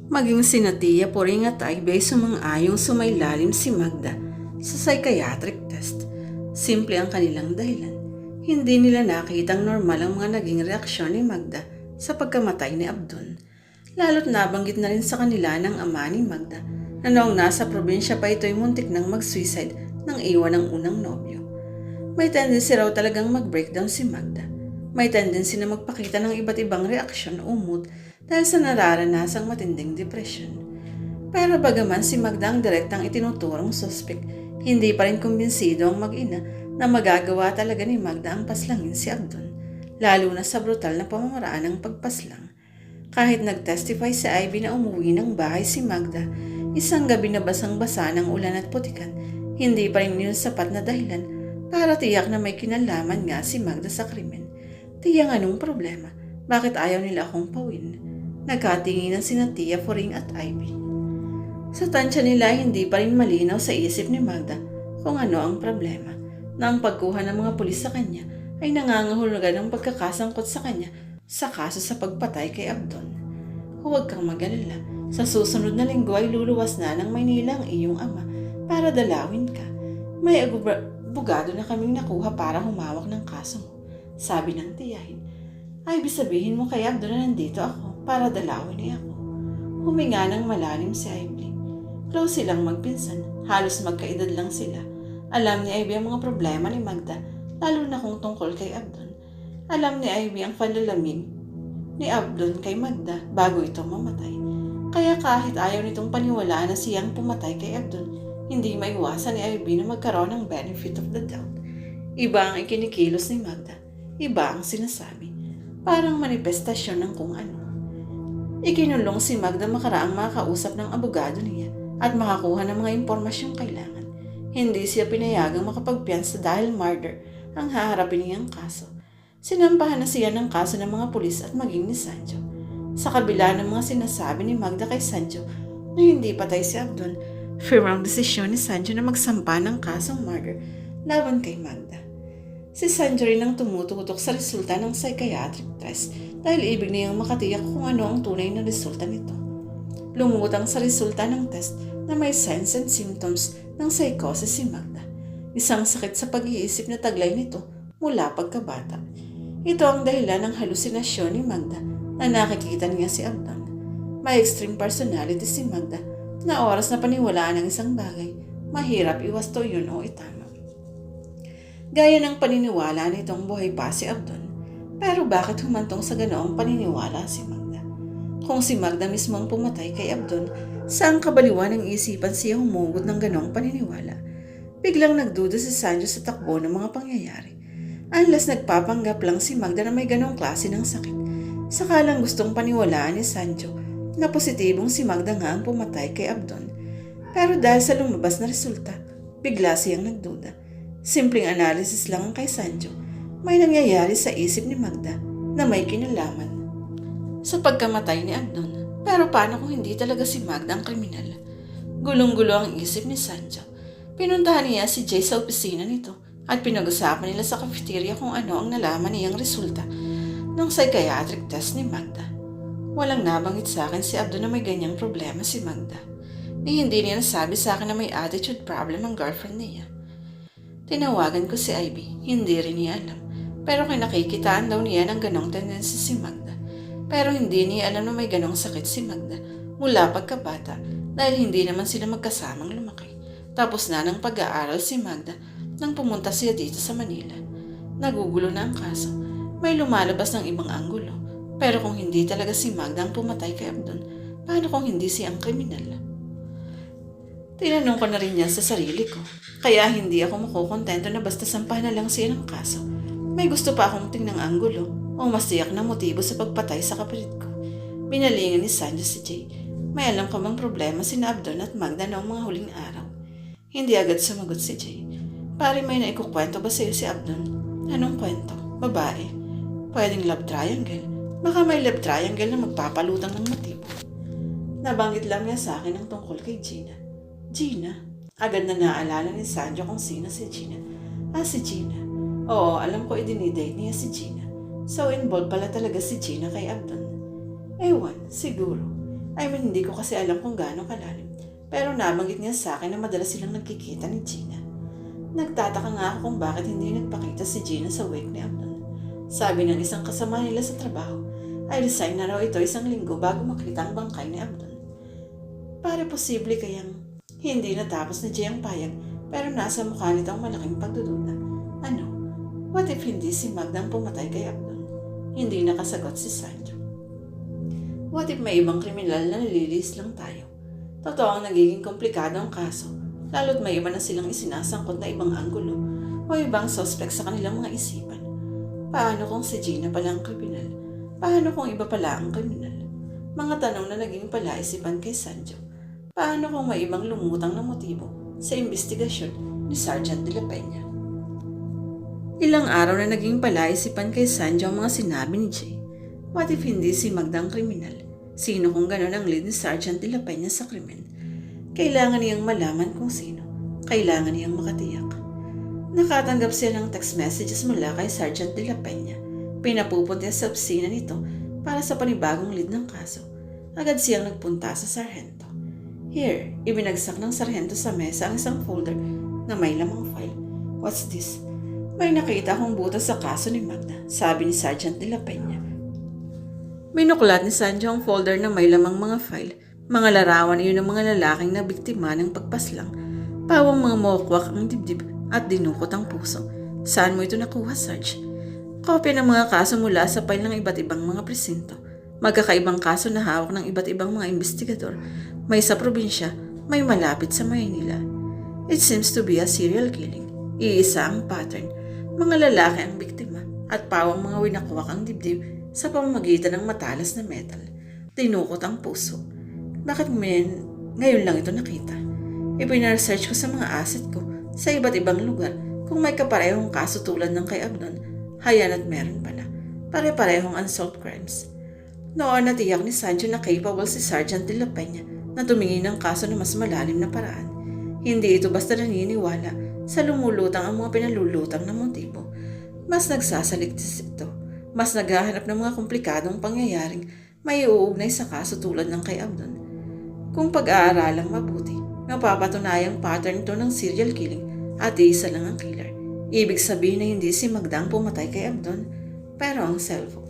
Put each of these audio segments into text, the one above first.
Maging sina Tia Poring at Aibay sumang-ayong sumailalim si Magda sa psychiatric test. Simple ang kanilang dahilan. Hindi nila nakitang normal ang mga naging reaksyon ni Magda sa pagkamatay ni Abdon. Lalo't nabanggit na rin sa kanila ng ama ni Magda na noong nasa probinsya pa ito'y muntik nang mag-suicide nang iwan ng unang nobyo. May tendency raw talagang mag-breakdown si Magda. May tendency na magpakita ng iba't ibang reaksyon o mood dahil sa nararanasang matinding depression. Pero bagaman si Magda ang direktang itinuturong suspect, hindi pa rin kumbinsido ang mag-ina na magagawa talaga ni Magda ang paslangin si Abdon, lalo na sa brutal na pamamaraan ng pagpaslang. Kahit nag-testify si Ivy na umuwi ng bahay si Magda, isang gabi na basang-basa ng ulan at putikan, hindi pa rin yun sapat na dahilan para tiyak na may kinalaman nga si Magda sa krimen. Tiyang anong problema? Bakit ayaw nila akong pawin? Nagkatinginan sina Tia Poring at Ivy. Sa tansya nila hindi pa rin malinaw sa isip ni Magda kung ano ang problema, na ang pagkuha ng mga pulis sa kanya ay nangangahulugan ng pagkakasangkot sa kanya sa kaso sa pagpatay kay Abdon. Huwag kang mag-alala, sa susunod na linggo ay luluwas na ng Maynila ang iyong ama para dalawin ka. May abogado na kaming nakuha para humawak ng kaso mo, sabi ng tiyahin. Ay, sabihin mo kay Abdon na nandito ako para dalawin niya ako. Huminga ng malalim si Ivy. Close silang magpinsan, halos magkaedad lang sila. Alam ni Ivy ang mga problema ni Magda, lalo na kung tungkol kay Abdon. Alam ni Ivy ang panlalamig ni Abdon kay Magda bago ito mamatay. Kaya kahit ayaw nitong paniwalaan na siyang pumatay kay Abdon, hindi maiwasan ni Ivy na magkaroon ng benefit of the doubt. Iba ang ikinikilos ni Magda, iba ang sinasabi. Parang manifestasyon ng kung ano. Ikinulong si Magda makaraang makausap ng abogado niya at makakuha ng mga impormasyong kailangan. Hindi siya pinayagang makapagpiyansa dahil murder ang haharapin niyang kaso. Sinampahan na siya ng kaso ng mga pulis at maging ni Sancho. Sa kabila ng mga sinasabi ni Magda kay Sancho na hindi patay si Abdon, firm ang desisyon ni Sancho na magsampa ng kasong murder laban kay Magda. Si Sancho rin ang tumututok sa resulta ng psychiatric test dahil ibig niyang makatiyak kung ano ang tunay na resulta nito. Lumutang sa resulta ng test na may signs and symptoms ng psychosis si Magda. Isang sakit sa pag-iisip na taglay nito mula pagkabata. Ito ang dahilan ng halusinasyon ni Magda na nakikita niya si Abdon. May extreme personality si Magda na oras na paniwalaan ng isang bagay, mahirap iwasto yun o itama. Gaya ng paniniwala nitong buhay pa si Abdon. Pero bakit humantong sa ganoong paniniwala si Magda? Kung si Magda mismo ang pumatay kay Abdon, saan kabaliwan ng isipan siya humugot ng ganoong paniniwala? Biglang nagduda si Sancho sa takbo ng mga pangyayari. Unless nagpapanggap lang si Magda na may ganoong klase ng sakit. Sakalang gustong paniwalaan ni Sancho na positibong si Magda nga ang pumatay kay Abdon. Pero dahil sa lumabas na resulta, bigla siyang nagduda. Simpleng analysis lang ang kay Sancho. May nangyayari sa isip ni Magda na may kinalaman sa pagkamatay ni Abdon. Pero paano kung hindi talaga si Magda ang kriminal? Gulong-gulo ang isip ni Sancho. Pinuntahan niya si Jay sa opisina nito at pinag-usapan nila sa cafeteria kung ano ang nalaman niyang resulta ng psychiatric test ni Magda. Walang nabanggit sa akin si Abdon na may ganyang problema si Magda. Hindi niya nasabi sa akin na may attitude problem ang girlfriend niya. Tinawagan ko si Ivy, hindi rin niya alam. Pero kinakikitaan daw niya ng ganong tendency si Magda. Pero hindi niya alam na may ganong sakit si Magda mula pagkabata dahil hindi naman sila magkasamang lumaki. Tapos na ng pag-aaral si Magda nang pumunta siya dito sa Manila. Nagugulo na ang kaso. May lumalabas ng ibang anggulo. Pero kung hindi talaga si Magda ang pumatay kay Abdon, paano kung hindi siya ang kriminal? Tinanong ko na rin niya sa sarili ko. Kaya hindi ako makukontento na basta sampahan na lang siya ng kaso. May gusto pa akong tingnang anggulo o mas tiyak na motibo sa pagpatay sa kapatid ko. Binalingan ni Sancho si Jay. May alam ka bang problema sina Abdon at Magda noong mga huling araw? Hindi agad sumagot si Jay. Pare, may naikukwento ba sa'yo si Abdon? Anong kwento? Babae? Pwedeng love triangle? Baka may love triangle na magpapalutang ng motibo. Nabanggit lang niya sa akin ang tungkol kay Gina. Gina? Agad na naalala ni Sancho kung sino si Gina. Si Gina. Oo, alam ko idinidate niya si Gina. So involved pala talaga si Gina kay Abdon. Ewan, siguro. Hindi ko kasi alam kung gaano kalalim. Pero nabanggit niya sa akin na madalas silang nagkikita ni Gina. Nagtataka nga ako kung bakit hindi nagpakita si Gina sa wake ni Abdon. Sabi ng isang kasama nila sa trabaho, ay resign na raw ito 1 linggo bago makita ang bangkay ni Abdon. Para posible kayang hindi natapos ni Jay ang payag pero nasa mukha nito ang malaking pagdududa. Ano? What if hindi si Magda ang pumatay kay Abdon? Hindi nakasagot si Sanjo. What if may ibang kriminal na nililis lang tayo? Totoo ang nagiging komplikado ang kaso, lalo't may iba na silang isinasangkot na ibang anggulo o ibang suspect sa kanilang mga isipan. Paano kung si Gina pala ang kriminal? Paano kung iba pala ang kriminal? Mga tanong na naging palaisipan kay Sanjo. Paano kung may ibang lumutang na motibo sa investigasyon ni Sergeant de la Peña? Ilang araw na naging palaisipan kay Sanjo ang mga sinabi ni Jay. What if hindi si Magda ang kriminal? Sino kung gano'n ang lead ni Sergeant de la Peña sa krimen? Kailangan niyang malaman kung sino. Kailangan niyang makatiyak. Nakatanggap siya ng text messages mula kay Sergeant de la Peña. Pinapupunta sa opisina nito para sa panibagong lead ng kaso. Agad siyang nagpunta sa sarhento. Here, ibinagsak ng sarhento sa mesa ang isang folder na may lamang file. What's this? May nakita akong butas sa kaso ni Magda, sabi ni Sergeant de la Peña. Binuklat ni Sanjo ang folder na may lamang mga file. Mga larawan iyon ng mga lalaking na biktima ng pagpaslang. Pawang mga mokwak ang dibdib at dinukot ang puso. Saan mo ito nakuha, Sarge? Kopya ng mga kaso mula sa file ng iba't ibang mga presinto. Magkakaibang kaso na hawak ng iba't ibang mga investigador. May sa probinsya, may malapit sa Maynila. It seems to be a serial killing. Iisa ang pattern. Mga lalaki ang biktima at pawang mga winakwak ang dibdib sa pamamagitan ng matalas na metal. Tinukot ang puso. Bakit ngayon lang ito nakita? Ipinaresearch ko sa mga asset ko sa iba't ibang lugar kung may kaparehong kaso tulad ng kay Abdon. Hayan at meron pala. Pare-parehong unsolved crimes. Noon natiyak ni Sanjo na capable si Sergeant de la Peña na tumingin ng kaso na mas malalim na paraan. Hindi ito basta naniniwala sa lumulutang ang mga pinalulutang na motibo. Mas nagsasaligtis ito. Mas naghahanap ng mga komplikadong pangyayaring may uugnay sa kaso tulad ng kay Abdon. Kung pag-aaralang mabuti, mapapatunayang pattern ito ng serial killing at isa lang ang killer. Ibig sabihin na hindi si Magda ang pumatay kay Abdon, pero ang cellphone.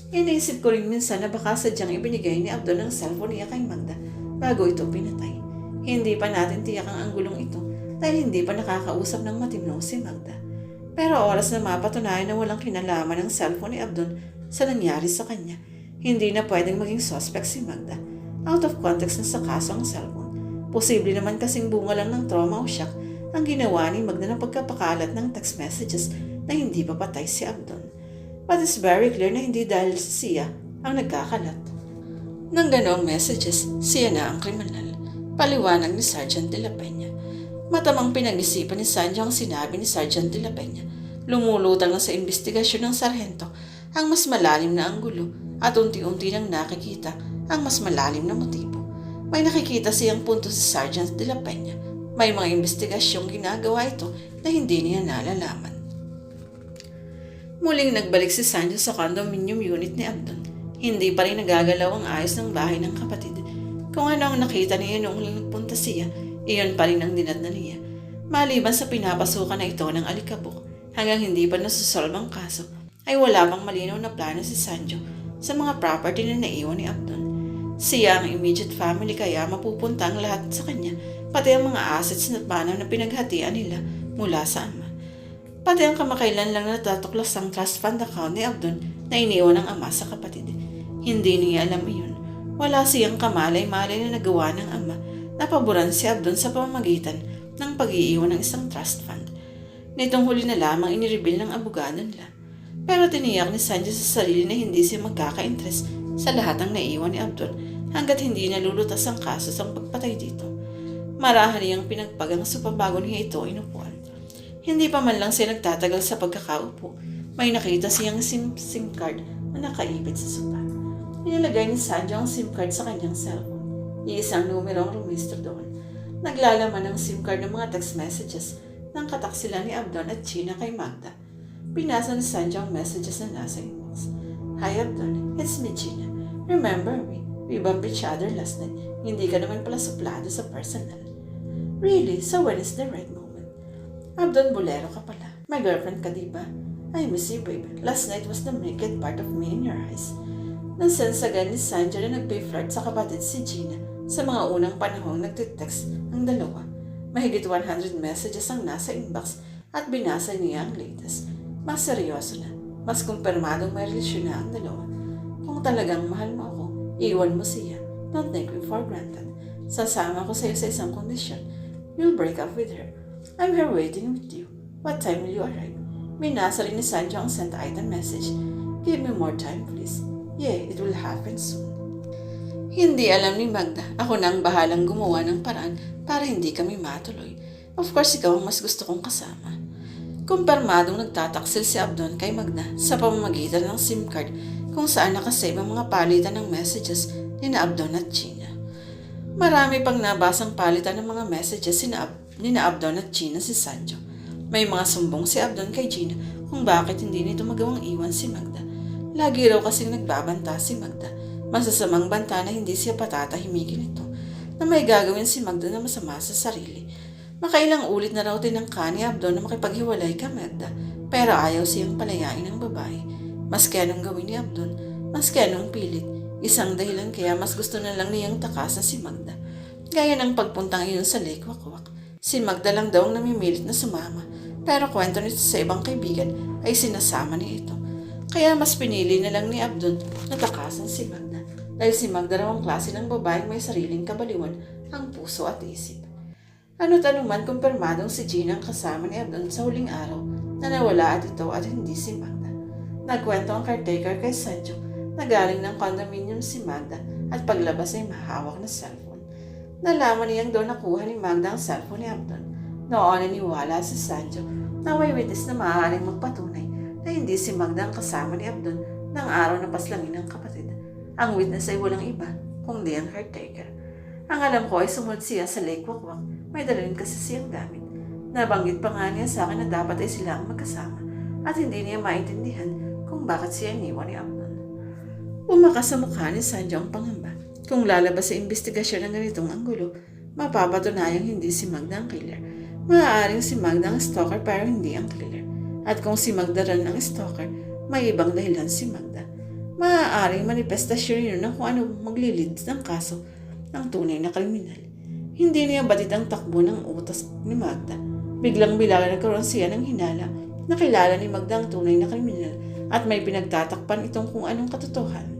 Iniisip ko rin minsan na baka sadyang ibinigay ni Abdon ang cellphone niya kay Magda bago ito pinatay. Hindi pa natin tiyak ang anggulong ito dahil hindi pa nakakausap ng matino si Magda. Pero oras na mapatunayan na walang kinalaman ng cellphone ni Abdon sa nangyari sa kanya, hindi na pwedeng maging suspect si Magda. Out of context na sa kaso ang cellphone. Posible naman kasing bunga lang ng trauma o shock ang ginawa ni Magda ng pagkapakalat ng text messages na hindi pa patay si Abdon. But it's very clear na hindi dahil siya ang nagkakalat. Nang ganoong messages, siya na ang kriminal. Paliwanag ni Sergeant de la Peña. Matamang pinag-isipan ni Sanjo ang sinabi ni Sergeant de la Peña. Lumulutang na sa investigasyon ng sarhento ang mas malalim na anggulo at unti-unti nang nakikita ang mas malalim na motibo. May nakikita siyang punto si Sergeant de la Peña. May mga investigasyong ginagawa ito na hindi niya nalalaman. Muling nagbalik si Sanjo sa condominium unit ni Abdon. Hindi pa rin nagagalaw ang ayos ng bahay ng kapatid. Kung ano ang nakita niya noong nagpunta siya, iyon pa rin ang dinatnan niya. Maliban sa pinapasukan na ito ng alikabok, hanggang hindi pa nasusolve ang kaso, ay wala pang malinaw na plano si Sanjo sa mga property na naiwan ni Abdon. Siya ang immediate family kaya mapupunta ang lahat sa kanya, pati ang mga assets na panaw na pinaghatian nila mula sa ama. Pati ang kamakailan lang natatuklas ang trust fund account ni Abdon na iniwan ng ama sa kapatid. Hindi niya alam iyon. Wala siyang kamalay-malay na nagawa ng ama na paboran si Abdon sa pamamagitan ng pag-iiwan ng isang trust fund. Nitong huli na lamang inireveal ng abogado nila. Pero tiniyak ni Sanjo sa sarili na hindi siya magkaka-interest sa lahat ng naiwan ni Abdon hanggat hindi nalulutas ang kaso sa pagpatay dito. Marahil niyang pinagpagang sa pabago niya ito inupuan. Hindi pa man lang siya nagtatagal sa pagkakaupo. May nakita siyang SIM card na nakaipit sa sopa. Inilagay ni Sanjo ang SIM card sa kanyang cellphone. Iisang numero ang rumistro doon. Naglalaman ng SIM card ng mga text messages ng kataksilan ni Abdon at Gina kay Magda. Pinasa ni Sanjo ang messages na nasa inbox. Hi Abdon, it's me Gina. Remember me? We bumped each other last night. Hindi ka naman pala suplado sa personal. Really? So when is the right moment? Abdon, bolero ka pala. My girlfriend ka, diba? I miss you, babe. Last night was the naked part of me in your eyes. Nasense agad ni Sanjo na nagpe-flirt sa kapatid si Gina. Sa mga unang panahong nagtitext ang dalawa. Mahigit 100 messages ang nasa inbox at binasa niya ang latest. Mas seryoso na. Mas kumpirmadong may relasyon na ang dalawa. Kung talagang mahal mo ako, iwan mo siya. Don't take me for granted. Sasama ko sa iyo sa isang kondisyon. You'll break up with her. I'm here waiting with you. What time will you arrive? May nasa rin ni Sanjo ang sent item message. Give me more time, please. Yeah, it will happen soon. Hindi alam ni Magda. Ako na ang bahalang gumawa ng paraan para hindi kami matuloy. Of course, ikaw ang mas gusto kong kasama. Kumpirmadong nagtataksil si Abdon kay Magda sa pamamagitan ng SIM card kung saan nakasave ang mga palitan ng messages ni Abdon at Gina. Marami pang nabasang palitan ng mga messages ni Abdon at Gina si Sanjo. May mga sumbong si Abdon kay Gina kung bakit hindi nito magawang iwan si Magda. Lagi raw kasing nagbabanta si Magda. Masasamang banta na hindi siya patatahimikin ito na may gagawin si Magda na masama sa sarili. Makailang ulit na raw tinangka ni Abdon na makipaghiwalay kay Magda pero ayaw siyang palayain ng babae. Maski anong gawin ni Abdon, maski anong pilit, isang dahilan kaya mas gusto na lang niyang takasan si Magda. Gaya ng pagpuntang iyon sa Lake Wakwak. Si Magda lang daw ang namimilit na sumama pero kwento nito sa ibang kaibigan ay sinasama niya ito. Kaya mas pinili na lang ni Abdon na takasan si Magda dahil si Magda raw ang klase ng babaeng may sariling kabaliwan ang puso at isip. Ano't anuman kumpirmadong si Gina ang kasama ni Abdon sa huling araw na nawala at ito at hindi si Magda. Nagkwento ang caretaker kay Sanjo na galing ng condominium si Magda at paglabas ay mahawak na cellphone. Nalaman niyang doon nakuha ni Magda ang cellphone ni Abdon. Noon naniwala si Sanjo na may witness na maaaring magpatunay na hindi si Magda ang kasama ni Abdon ng araw na paslangin ng kapatid. Ang witness ay walang iba, kundi ang caretaker. Ang alam ko ay sumunod siya sa Lake Wakwak. May dala rin kasi siyang gamit. Nabanggit pa nga niya sa akin na dapat ay sila ang magkasama at hindi niya maintindihan kung bakit siya iniwan ni Abdon. Bumakas sa mukha ni Sanjo ang pangamba. Kung lalabas sa investigasyon ng ganitong anggulo, mapapatunayang hindi si Magda ang killer. Maaaring si Magda ang stalker pero hindi ang killer. At kung si Magda rin ang stalker, may ibang dahilan si Magda. Maaaring manifestasyon yun na kung ano maglilid ng kaso ng tunay na kriminal. Hindi niya batid ang takbo ng utas ni Magda. Biglang-bilang nagkaroon siya ng hinala na kilala ni Magda ang tunay na kriminal at may pinagtatakpan itong kung anong katotohanan.